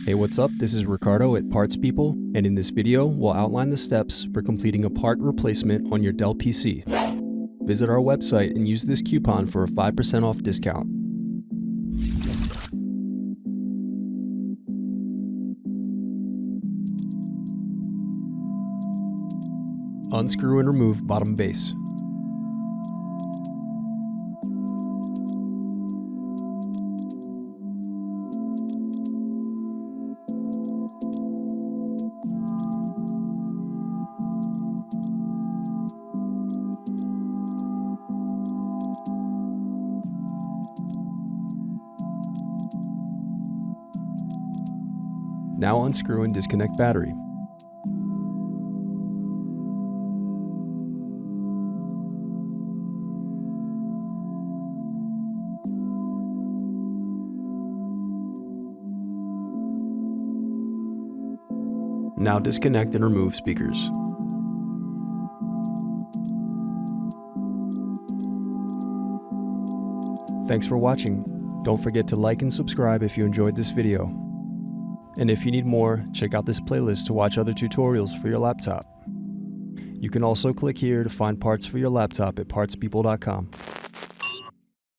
Hey, what's up? This is Ricardo at Parts People, and in this video, we'll outline the steps for completing a part replacement on your Dell PC. Visit our website and use this coupon for a 5% off discount. Unscrew and remove bottom base. Now unscrew and disconnect battery. Now disconnect and remove speakers. Thanks for watching. Don't forget to like and subscribe if you enjoyed this video. And if you need more, check out this playlist to watch other tutorials for your laptop. You can also click here to find parts for your laptop at partspeople.com.